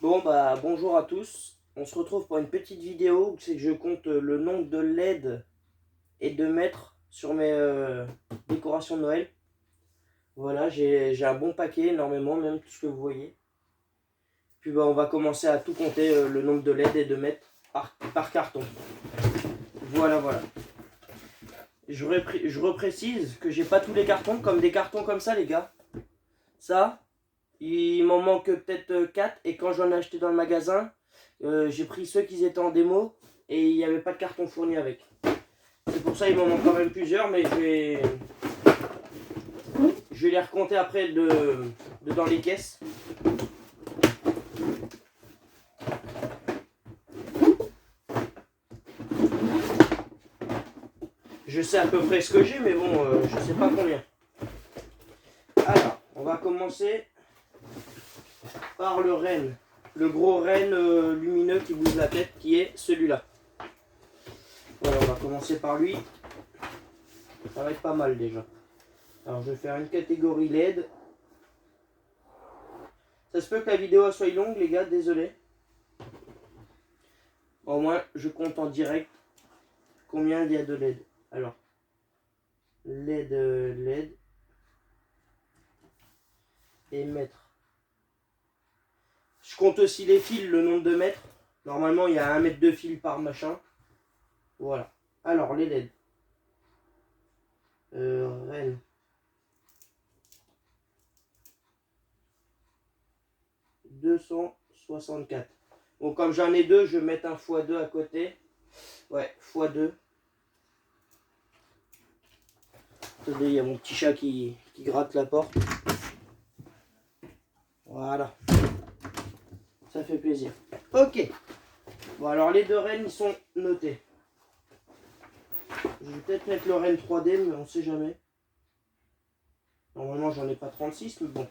Bon bah bonjour à tous, on se retrouve pour une petite vidéo, c'est que je compte le nombre de LED et de mètres sur mes décorations de Noël. Voilà, j'ai un bon paquet, énormément, même tout ce que vous voyez. Puis bah on va commencer à tout compter, le nombre de LED et de mètres par carton. Voilà. Je reprécise que j'ai pas tous les cartons, comme des cartons comme ça les gars. Ça, il m'en manque peut-être 4 et quand j'en ai acheté dans le magasin, j'ai pris ceux qui étaient en démo et il n'y avait pas de carton fourni avec. C'est pour ça il m'en manque quand même plusieurs, mais je vais les recompter après dans les caisses. Je sais à peu près ce que j'ai, mais bon, je sais pas combien. Alors, on va commencer par le renne. Le gros renne lumineux qui bouge la tête, qui est celui-là. Voilà, on va commencer par lui. Ça va être pas mal déjà. Alors je vais faire une catégorie LED. Ça se peut que la vidéo soit longue les gars, désolé. Au moins je compte en direct combien il y a de LED. Alors, LED et mètres. Je compte aussi les fils, le nombre de mètres. Normalement il y a 1 mètre de fil par machin. Voilà. Alors les LED. Rennes. « 264. Bon, comme j'en ai deux, je vais mettre un x2 à côté. Ouais, x2. Attendez, il y a mon petit chat qui gratte la porte. Voilà. Ça fait plaisir. Ok. Bon, alors les deux rennes, ils sont notés. Je vais peut-être mettre le renne 3D, mais on sait jamais. Normalement, j'en ai pas 36, mais bon.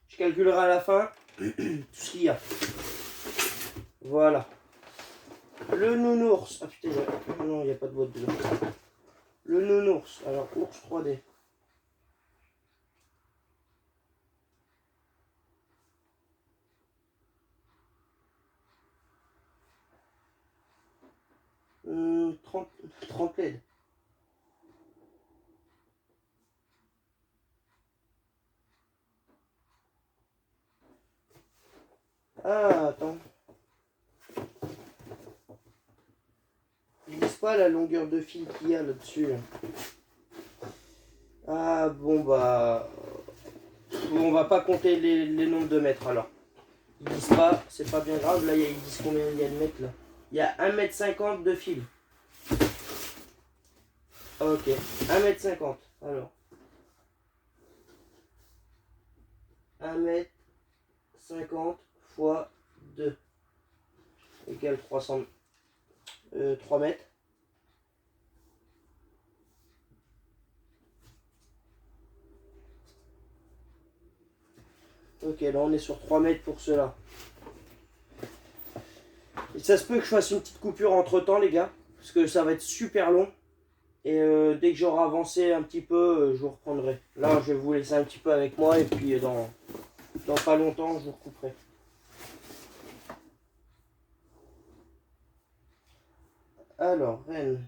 Je calculerai à la fin tout ce qu'il y a. Voilà. Le nounours. Ah putain, non, il n'y a pas de boîte dedans. Le nounours. Alors, ours 3D. Hum, 30 LED. Ah, attends. Ils disent pas la longueur de fil qu'il y a là-dessus. Ah, bon, bah. On va pas compter les nombres de mètres alors. Ils disent pas, c'est pas bien grave. Là, ils disent combien il y a de mètres là. Il y a 1,50 m de fil. Ok, 1,50 m. Alors. 1,50 m fois 2 égale 300, 3 mètres. Ok, là on est sur 3 mètres pour cela. Et ça se peut que je fasse une petite coupure entre temps, les gars, parce que ça va être super long. Et dès que j'aurai avancé un petit peu, je vous reprendrai. Là, je vais vous laisser un petit peu avec moi et puis dans pas longtemps, je vous recouperai. Alors, Rennes.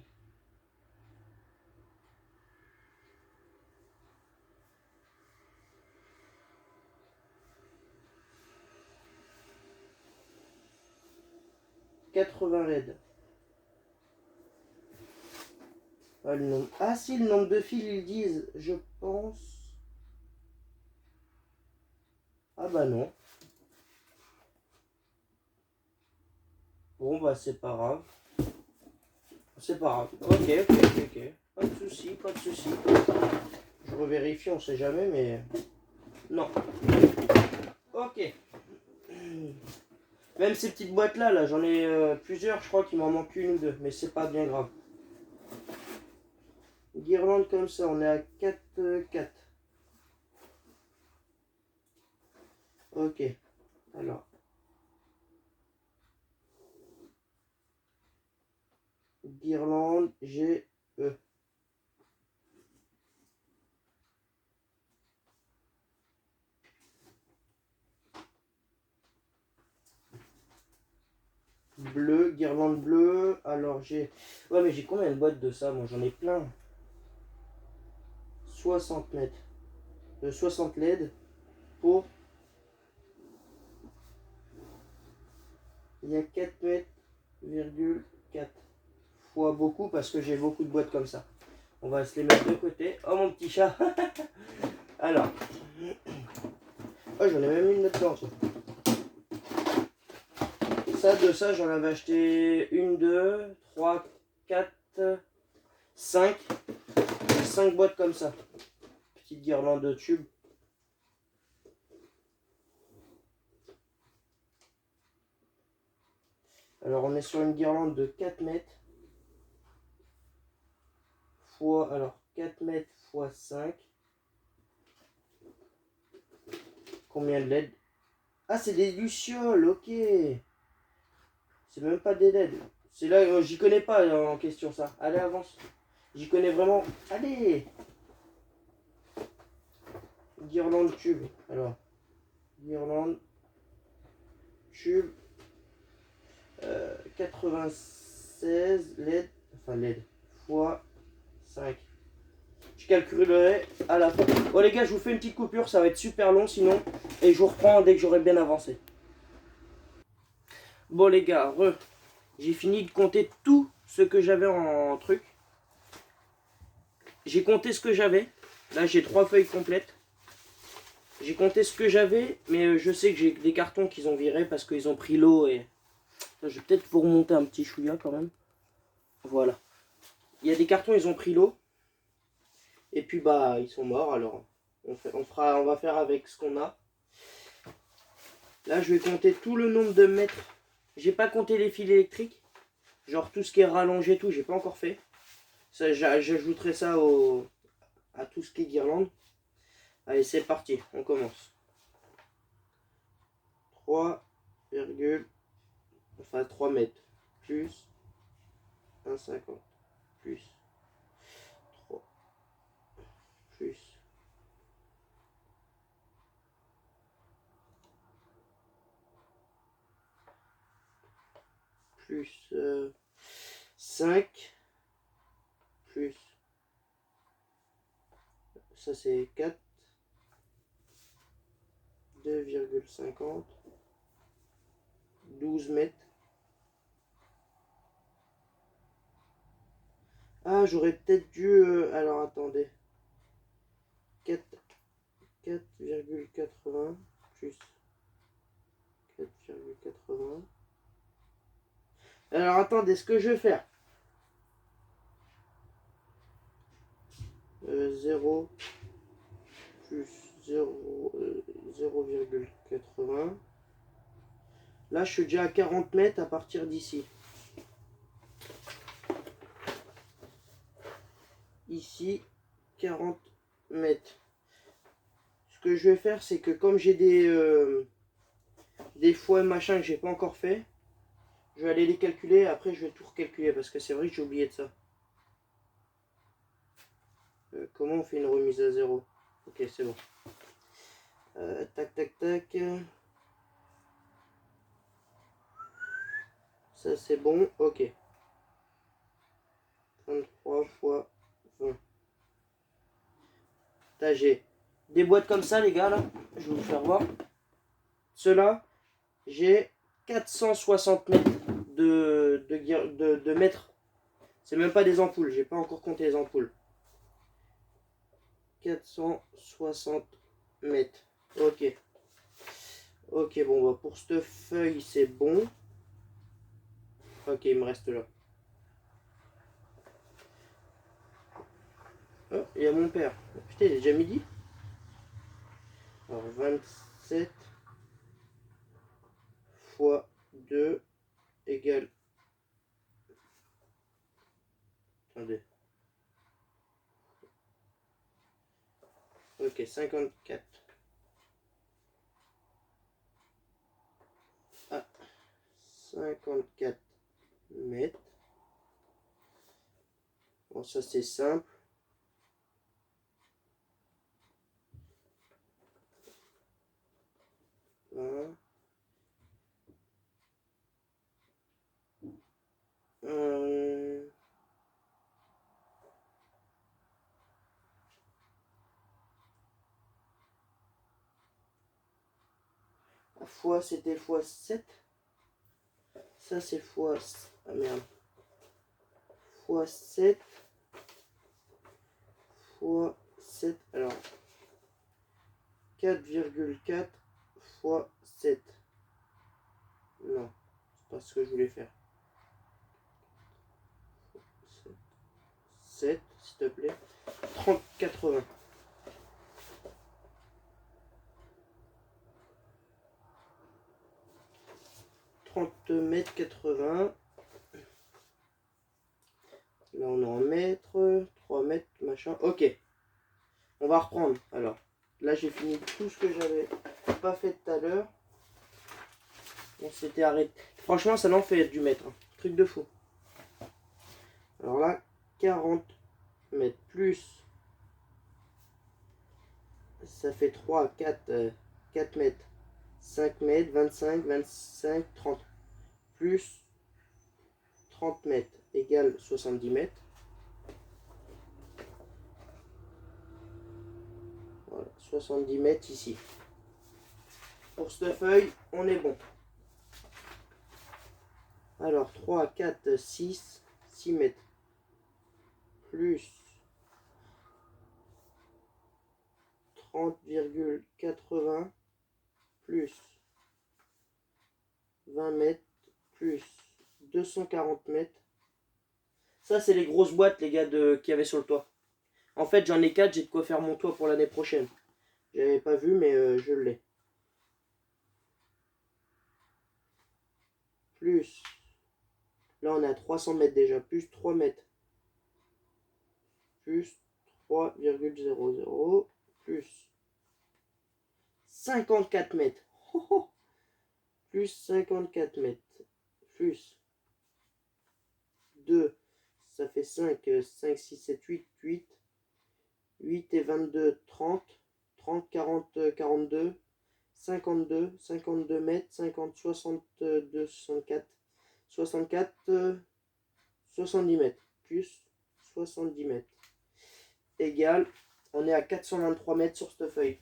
« 80 LED. Ah, le nombre... ah si, le nombre de fils, ils disent, je pense... Ah bah non. Bon bah c'est pas grave. C'est pas grave. Ok. Pas de soucis, pas de soucis. Je revérifie, on sait jamais, mais... Non. Ok. Même ces petites boîtes là, j'en ai plusieurs, je crois qu'il m'en manque une ou deux, mais c'est pas bien grave. Guirlande comme ça, on est à 4. Ok. Alors. Guirlande, GE. guirlande bleue. Alors j'ai... Ouais mais j'ai combien de boîtes de ça? Moi j'en ai plein. 60 mètres. 60 LED pour... Il y a 4 mètres,4 fois beaucoup parce que j'ai beaucoup de boîtes comme ça. On va se les mettre de côté. Oh mon petit chat. Alors. Oh j'en ai même une là-dedans. Ça, de ça, j'en avais acheté 1, 2, 3, 4, 5. 5 boîtes comme ça. Petite guirlande de tube. Alors on est sur une guirlande de 4 mètres. Alors 4 mètres fois 5. Combien de LED? Ah c'est des lucioles, ok. C'est même pas des LED. C'est là, j'y connais pas en question ça. Allez avance. J'y connais vraiment. Allez. Guirlande tube. Alors. Guirlande tube. 96 LED. Enfin LED. Fois 5. Je calculerai à la fin. Bon les gars, je vous fais une petite coupure, ça va être super long sinon. Et je vous reprends dès que j'aurai bien avancé. Bon les gars, j'ai fini de compter tout ce que j'avais en truc. J'ai compté ce que j'avais. Là j'ai 3 feuilles complètes. J'ai compté ce que j'avais, mais je sais que j'ai des cartons qu'ils ont virés parce qu'ils ont pris l'eau et... Là, je vais peut-être vous remonter un petit chouïa quand même. Voilà. Il y a des cartons, ils ont pris l'eau. Et puis bah ils sont morts, alors on va faire avec ce qu'on a. Là je vais compter tout le nombre de mètres. J'ai pas compté les fils électriques. Genre tout ce qui est rallongé, tout, j'ai pas encore fait. J'ajouterai ça à tout ce qui est guirlande. Allez c'est parti, on commence. 3 mètres plus 1,50 plus 3 plus plus 5 plus ça c'est 4 2,50 12 mètres. Ah j'aurais peut-être dû alors attendez 4,80 plus 4,80. Alors attendez, ce que je vais faire 0 plus 0,80. Là je suis déjà à 40 mètres à partir d'ici. Ici 40 mètres. Ce que je vais faire c'est que comme j'ai des fois machin que j'ai pas encore fait, je vais aller les calculer, après je vais tout recalculer parce que c'est vrai que j'ai oublié de ça. Comment on fait une remise à zéro? Ok c'est bon. Tac tac tac. Ça c'est bon, ok. 23 fois 20. Là j'ai des boîtes comme ça les gars là, je vais vous faire voir. Ceux-là, j'ai 460 mètres de mètres. C'est même pas des ampoules, j'ai pas encore compté les ampoules. 460 mètres. Ok. Ok, bon, bah pour cette feuille, c'est bon. Ok, il me reste là. Oh, il y a mon père. Putain, il est déjà midi. Alors, 27 fois 2 égale... Attendez. Ok, 54. Ah, 54 mètres. Bon, ça c'est simple. fois c'était fois 7. Ça c'est fois... Ah merde. Fois 7. Fois 7. Alors 4,4 fois 7. Non, c'est pas ce que je voulais faire. 7, s'il te plaît. 30,80. 30 mètres 80. Là on est en mètres. 3 mètres, machin. Ok. On va reprendre. Alors, là j'ai fini tout ce que j'avais pas fait tout à l'heure. On s'était arrêté. Franchement, ça n'en fait du mètre. Hein. Truc de fou. Alors là, 40 mètres plus. Ça fait 3, 4, 4 mètres. 5 mètres, 25, 25, 30. Plus 30 mètres égale 70 mètres. Voilà, 70 mètres ici. Pour cette feuille, on est bon. Alors, 3, 4, 6, 6 mètres. Plus 30,80 plus 20 mètres plus 240 mètres. Ça, c'est les grosses boîtes, les gars, qu'il y avait sur le toit. En fait, j'en ai 4, j'ai de quoi faire mon toit pour l'année prochaine. J'avais pas vu, mais je l'ai. Plus, là on est à 300 mètres déjà, plus 3 mètres. Plus 3,00 plus 54 mètres. Plus 54 mètres. Plus 2, ça fait 5, 5, 6, 7, 8, 8. 8 et 22, 30. 30, 40, 42. 52, 52 mètres, 50, 62, 64, 64, 70 mètres, plus 70 mètres, égale, on est à 423 mètres sur cette feuille.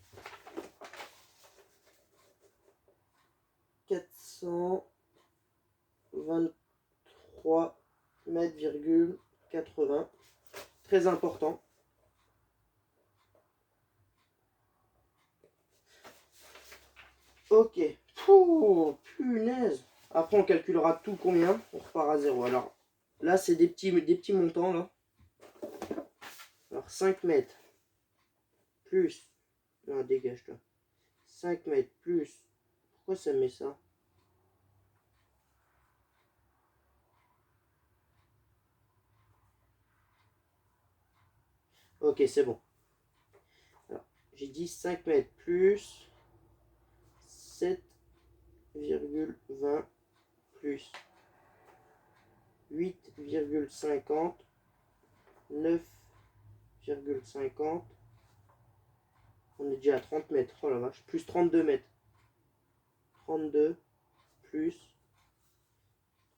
423 mètres, 80. Très important. Ok. Pouh, punaise. Après, on calculera tout combien. On repart à 0. Alors, là, c'est des petits montants, là. Alors, 5 mètres. Plus. Non, dégage, toi. 5 mètres plus. Pourquoi ça met ça? Ok, c'est bon. Alors, j'ai dit 5 mètres plus 7,20 plus 8,50 9,50. On est déjà à 30 mètres. Oh la vache. Plus 32 mètres. 32 plus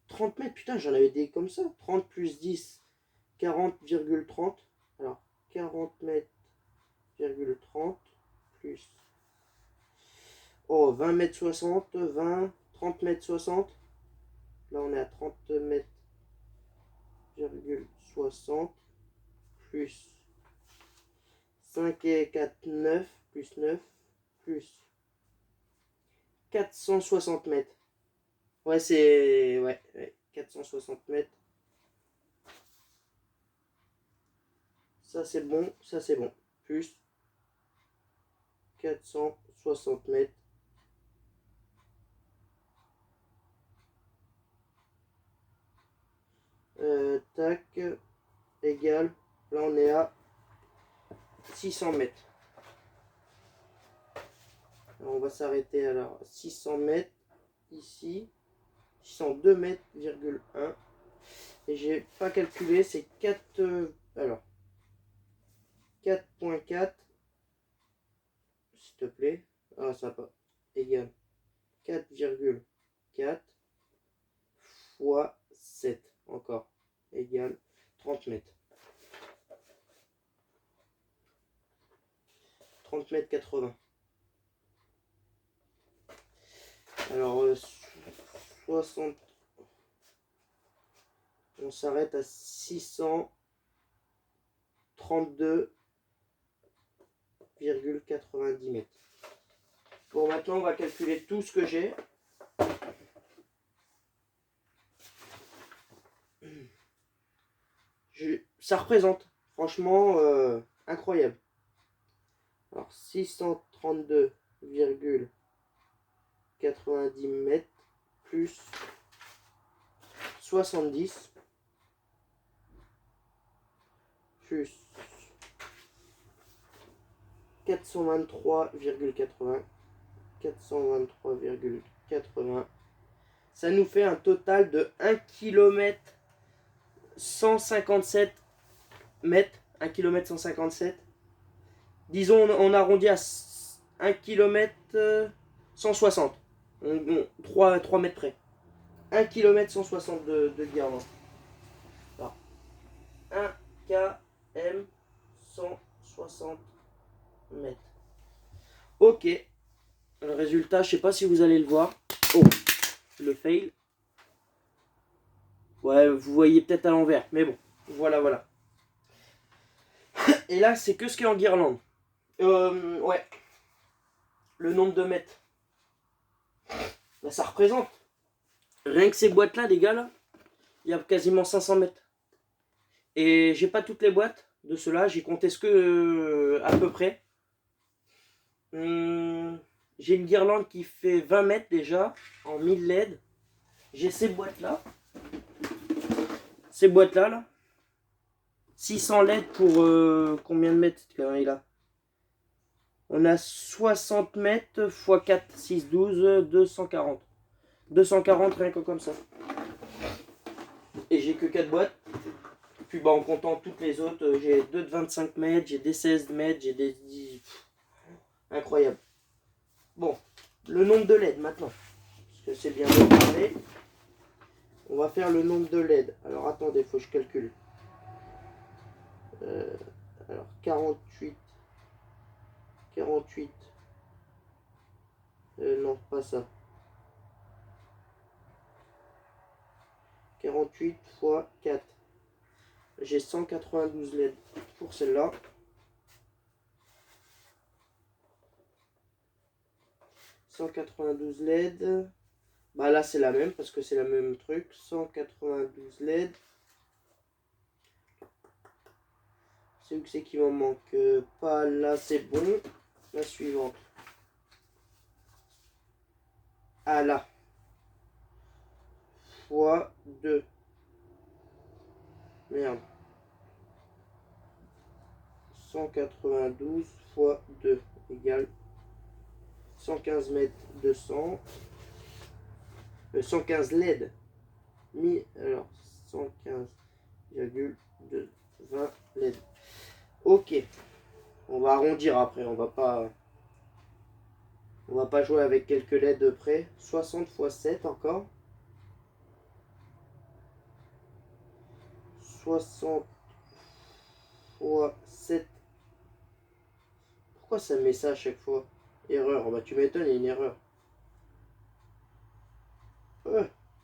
30 mètres. Putain, j'en avais des comme ça. 30 plus 10. 40,30. Alors, 40 mètres, 30 plus. Oh, 20 mètres 60. 20, 30 mètres 60. Là, on est à 30 mètres, 60 plus 5 et 4, 9 plus 9 plus 460 mètres. Ouais, c'est... Ouais, 460 mètres. Ça, c'est bon. Ça, c'est bon. Plus 460 mètres. Tac. Égal. Là, on est à 600 mètres. Alors, on va s'arrêter alors 600 mètres ici. 602 mètres,1. Et j'ai pas calculé, c'est 4. Alors, 4,4. S'il te plaît. Ah, ça va pas. Égal 4,4 fois 7. Encore. Égal 30 mètres. 30 mètres 80. 60. On s'arrête à 632,90 mètres. Bon, maintenant, on va calculer tout ce que j'ai. Ça représente, franchement, incroyable. Alors, 632,90 mètres plus 70 plus 423,80. 423,80. Ça nous fait un total de 1 km 157 mètres. 1 km 157. Disons, on arrondit à 1 km 160. 3 mètres près. 1 km 160 de guirlande. Alors, 1 km 160 mètres. Ok. Le résultat, je sais pas si vous allez le voir. Oh, le fail. Ouais, vous voyez peut-être à l'envers, mais bon, voilà. Et là, c'est que ce qui est en guirlande. Ouais. Le nombre de mètres. Là, ça représente. Rien que ces boîtes-là, les gars, là, il y a quasiment 500 mètres. Et j'ai pas toutes les boîtes de ceux-là, j'ai compté ce que à peu près. J'ai une guirlande qui fait 20 mètres déjà, en 1000 LED. J'ai ces boîtes-là. Ces boîtes-là, là. 600 LED pour combien de mètres il a? On a 60 mètres x 4, 6, 12, 240. 240 rien que comme ça. Et j'ai que 4 boîtes. Puis bah, en comptant toutes les autres, j'ai 2 de 25 mètres, j'ai des 16 mètres, j'ai des 10... Incroyable. Bon, le nombre de LED maintenant. Parce que c'est bien de parler. On va faire le nombre de LED. Alors attendez, il faut que je calcule. Alors 48. Non, pas ça. 48 fois 4. J'ai 192 LED pour celle-là. 192 LED. Bah là c'est la même parce que c'est le même truc. 192 LED. C'est où que c'est qui m'en manque? Pas là, c'est bon. La suivante. Ah là. Fois 2. Merde. 192 fois 2 égale 115 mètres 200. 115 LED. Alors 115,220 LED. Ok. On va arrondir après. On va pas jouer avec quelques LED de près. 60 fois 7 encore. 60 fois 7. Pourquoi ça me met ça à chaque fois? Erreur. Bah tu m'étonnes, il y a une erreur.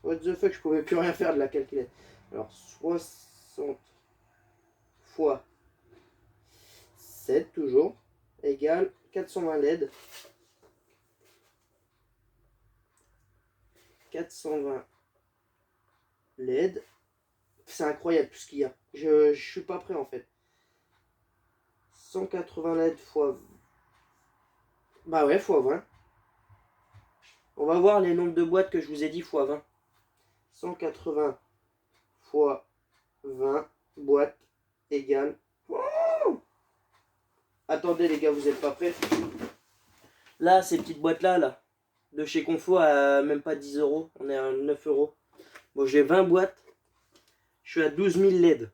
What the fuck, je pouvais plus rien faire de la calculette. Alors 60 fois 7 toujours égale 420 LED. 420 LED. C'est incroyable tout ce qu'il y a. Je suis pas prêt en fait. 180 LED fois... Bah ouais, fois 20. On va voir les nombres de boîtes que je vous ai dit fois 20. 180 fois 20 boîtes égale... Oh, attendez les gars, vous n'êtes pas prêts? Là, ces petites boîtes-là, là, de chez Confo à même pas 10 euros. On est à 9 euros. Bon, j'ai 20 boîtes. Je suis à 12 000 LED.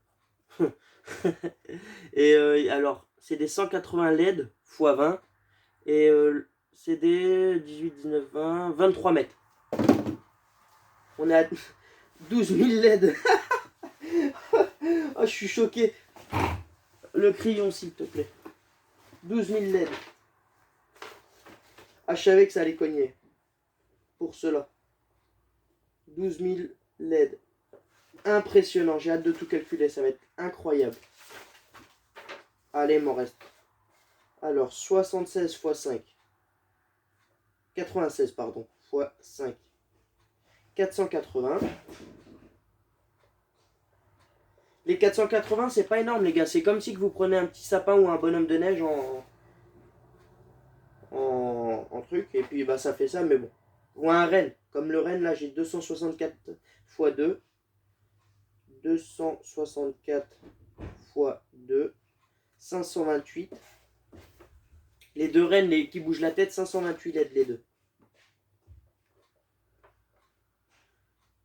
Et alors, c'est des 180 LED x 20. Et c'est des 18, 19, 20, 23 mètres. On est à 12 000 LED. Oh, je suis choqué. Le crayon, s'il te plaît. 12 000 LED. Ah, je savais que ça allait cogner. Pour cela. 12 000 LED. Impressionnant, j'ai hâte de tout calculer, ça va être incroyable. Allez, il m'en reste. Alors, 76 x 5. 96, pardon, x 5. 480. Les 480, c'est pas énorme, les gars. C'est comme si que vous prenez un petit sapin ou un bonhomme de neige en truc. Et puis, bah, ça fait ça, mais bon. Ou un renne. Comme le renne, là, j'ai 264 x 2. 264 x 2. 528. Les deux rennes qui bougent la tête, 528 LED, les deux.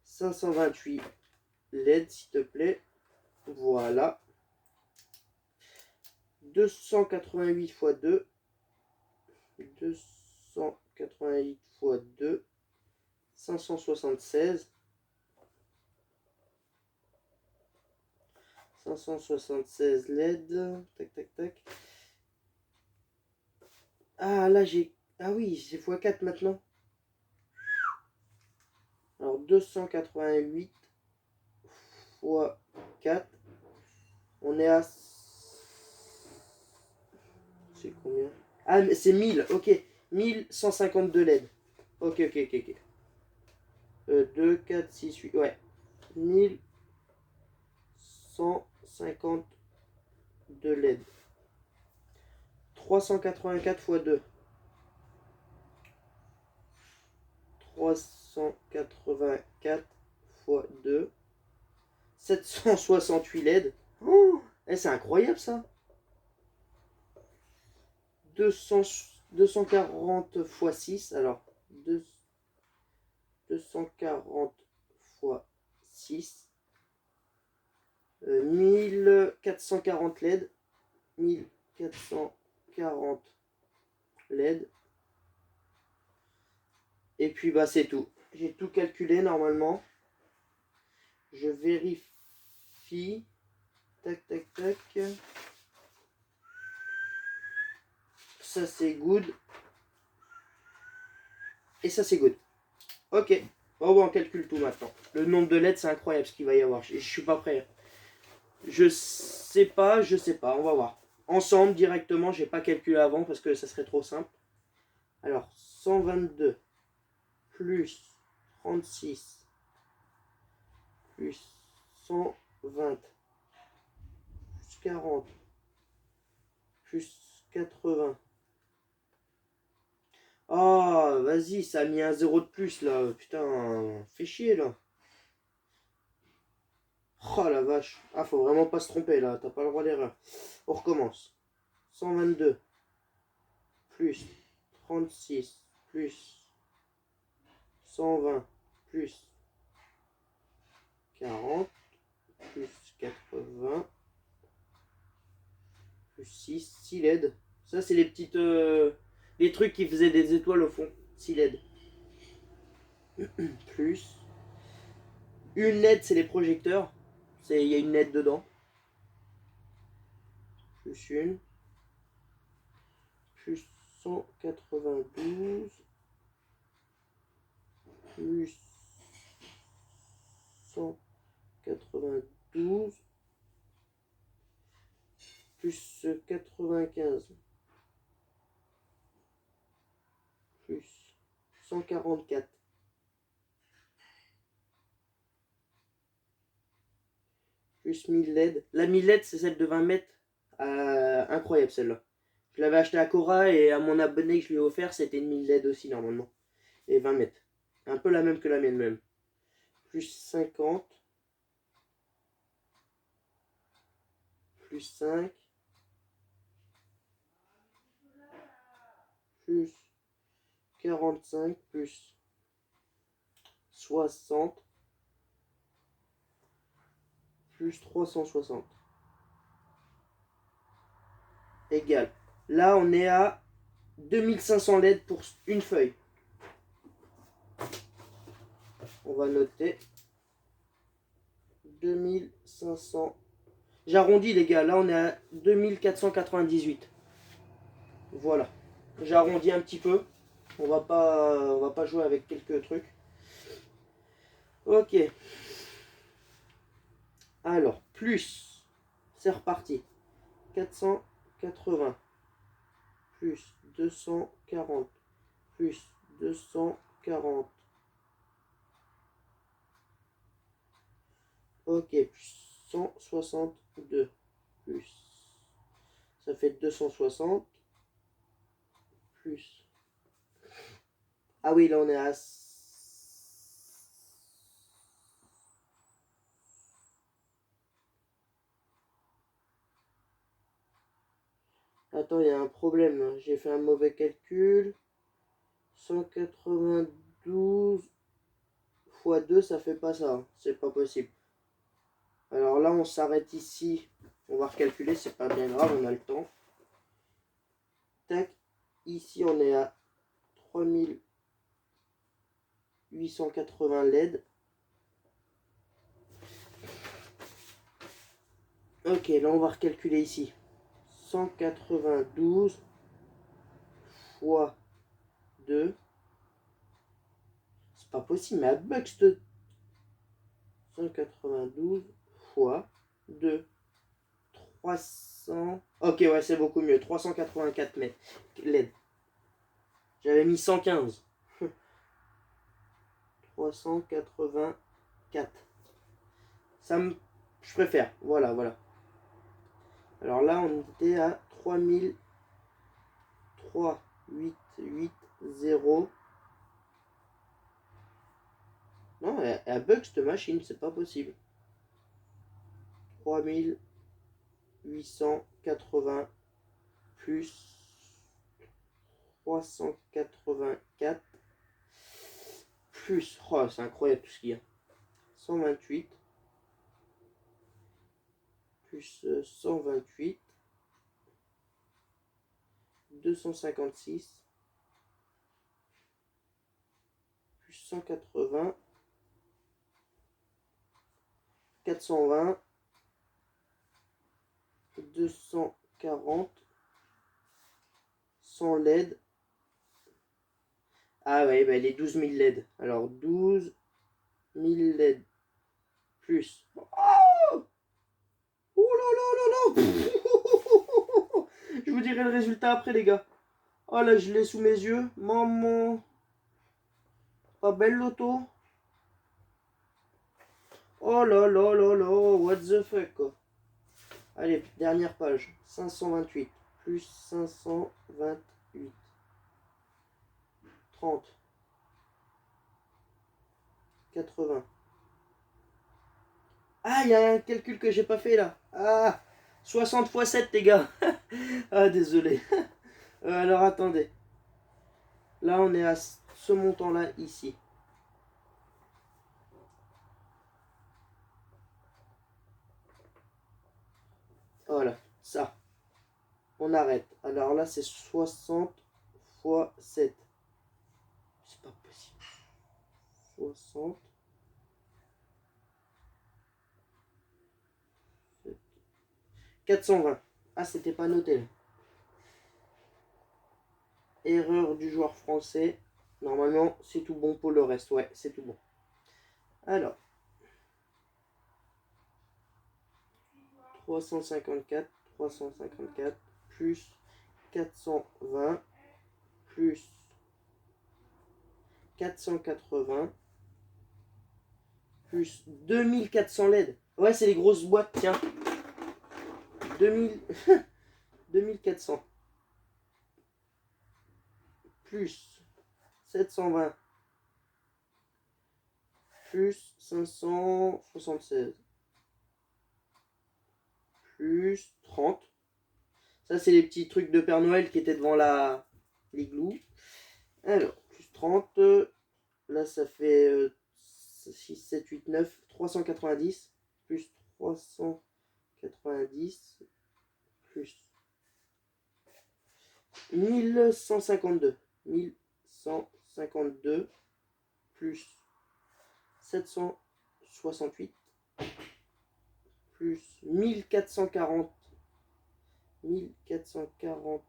528 LED, s'il te plaît. Voilà. 288 x 2. 288 x 2. 576. 576 LED. Tac, tac, tac. Ah, là, j'ai... Ah oui, c'est x4 maintenant. Alors, 288 x 4. On est à... C'est combien? Ah, c'est 1000, ok. 1152 LED. Ok, ok, ok, ok. 2, 4, 6, 8, ouais. 1152 LED. 384 x 2. 384 x 2. 768 LED. Oh, c'est incroyable ça. 240 x 6. Alors, 240 x 6. 1440 LED. 1440 LED. Et puis bah c'est tout. J'ai tout calculé normalement. Je vérifie. Tac, tac, tac. Ça c'est good. Et ça c'est good. Ok. Bon, on calcule tout maintenant. Le nombre de LED, c'est incroyable ce qu'il va y avoir. Je suis pas prêt. Je sais pas. On va voir. Ensemble, directement, j'ai pas calculé avant parce que ça serait trop simple. Alors, 122 plus 36 plus 120 plus 40 plus 80. Ah, vas-y, ça a mis un zéro de plus là. Putain, fais chier là. Oh la vache. Ah, faut vraiment pas se tromper là. T'as pas le droit d'erreur. On recommence. 122 plus 36 plus 120 plus 40 plus 80 plus 6 LED. Ça, c'est les petites. Les trucs qui faisaient des étoiles au fond. 6 LED. Plus. Une LED, c'est les projecteurs. Il y a une LED dedans. Plus une. Plus 192. Plus 192. Plus 95. Plus 144. Plus 1000 LED. La 1000 LED, c'est celle de 20 mètres. Incroyable celle-là. Je l'avais acheté à Cora et à mon abonné que je lui ai offert, c'était une 1000 LED aussi normalement. Et 20 mètres. Un peu la même que la mienne même. Plus 50. Plus 5. Plus 45. Plus 60. Plus 360. Égal. Là, on est à 2500 LED pour une feuille. On va noter 2500. J'arrondis les gars, là on est à 2498. Voilà. J'arrondis un petit peu. On va pas jouer avec quelques trucs. Ok. Alors, plus. C'est reparti. 480. Plus 240. Plus 240. Ok. Plus 162. Plus. Ça fait 260. Plus. Ah oui, là on est à... Attends, il y a un problème. J'ai fait un mauvais calcul. 192 fois 2, ça fait pas ça. C'est pas possible. Alors là, on s'arrête ici. On va recalculer, c'est pas bien grave, on a le temps. Tac. Ici, on est à 3880 LED. Ok, là, on va recalculer ici. 192 fois 2. C'est pas possible, mais à Buxton. 192 fois 2. 300. Ok, ouais, c'est beaucoup mieux. 384 mètres LED. J'avais mis 115. 384. Ça me... Je préfère. Voilà, voilà. Alors là, on était à 3880. Non, elle bug cette machine, c'est pas possible. 3880 plus 384 plus... Oh, c'est incroyable tout ce qu'il y a. 128 plus 128 256 plus 180 420 240 100 LED. Ah ouais, bah les 12 000 LED. Alors 12 000 LED plus... Oh, oh là là là là. Je vous dirai le résultat après les gars. Oh là, je l'ai sous mes yeux. Maman. Pas belle l'auto. Oh là là là là. What the fuck quoi. Allez, dernière page. 528 plus 528. 30. 80. Ah, il y a un calcul que j'ai pas fait là. Ah, 60 fois 7 les gars. Ah, désolé. Alors attendez. Là, on est à ce montant-là ici. Voilà, ça. On arrête. Alors là, c'est 60 fois 7. C'est pas possible. 60. 420. Ah, c'était pas noté là. Erreur du joueur français. Normalement, c'est tout bon pour le reste. Ouais, c'est tout bon. Alors. 354. 354 plus 420 plus 480 plus 2400 LED. Ouais, c'est les grosses boîtes, tiens. 2000... 2400 plus 720 plus 576 plus 30. Ça, c'est les petits trucs de Père Noël qui étaient devant l'igloo. Alors, plus 30. Là, ça fait 6, 7, 8, 9. 390 plus 390 plus 1152. 1152 plus 768 plus 1440. 1440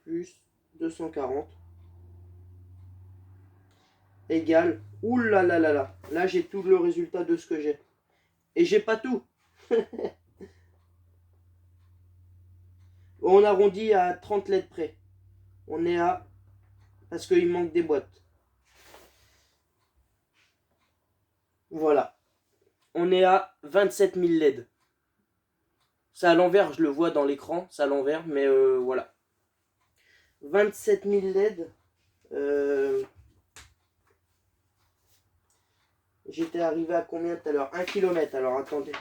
plus 240 égale... Ouh là là là là. Là, j'ai tout le résultat de ce que j'ai. Et j'ai pas tout. On arrondit à 30 LED près. On est à... Parce qu'il manque des boîtes. Voilà. On est à 27 000 LED. C'est à l'envers, je le vois dans l'écran. C'est à l'envers, mais voilà. 27 000 LED. J'étais arrivé à combien tout à l'heure? 1 km. Alors, attendez.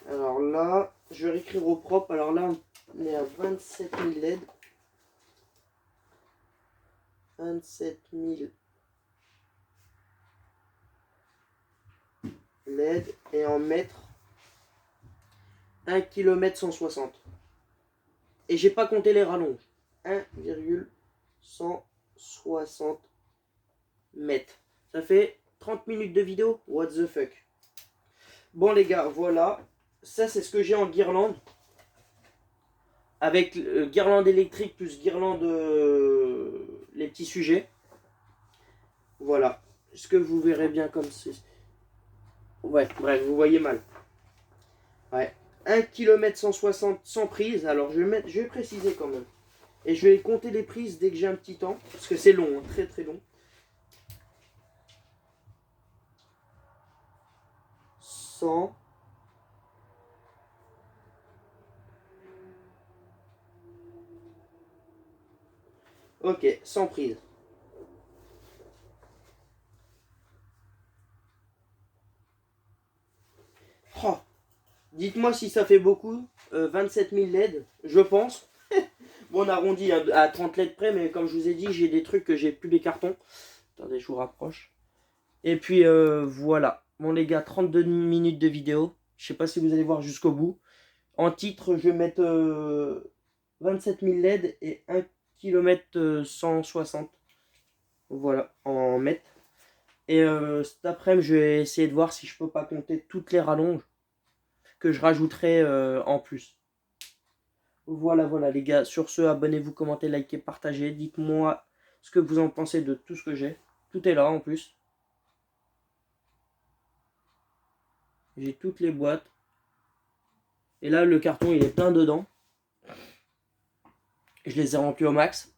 Alors là, je vais réécrire au propre. Alors là, on est à 27 000 LED. 27 000 LED. Et en mètres, 1 km 160. Et j'ai pas compté les rallonges. 1,160 mètres. Ça fait 30 minutes de vidéo. What the fuck. Bon les gars, voilà. Ça c'est ce que j'ai en guirlande. Avec guirlande électrique plus guirlande les petits sujets. Voilà. Ce que vous verrez bien comme c'est. Ouais, bref, vous voyez mal. Ouais. 1 km 160 sans prise. Alors je vais préciser quand même. Et je vais compter les prises dès que j'ai un petit temps. Parce que c'est long, hein, très très long. 100. Ok, sans prise. Oh, dites-moi si ça fait beaucoup. 27 000 LED, je pense. Bon, on arrondit à 30 LED près, mais comme je vous ai dit, j'ai des trucs que j'ai plus les cartons. Attendez, je vous rapproche. Et puis voilà. Bon les gars, 32 minutes de vidéo. Je sais pas si vous allez voir jusqu'au bout. En titre, je vais mettre 27 000 LED et 1 km 160. Voilà, en mètres. Et cet après-midi, je vais essayer de voir si je peux pas compter toutes les rallonges que je rajouterai en plus. Voilà, voilà les gars. Sur ce, abonnez-vous, commentez, likez, partagez. Dites-moi ce que vous en pensez de tout ce que j'ai. Tout est là en plus. J'ai toutes les boîtes. Et là, le carton, il est plein dedans. Je les ai remplis au max.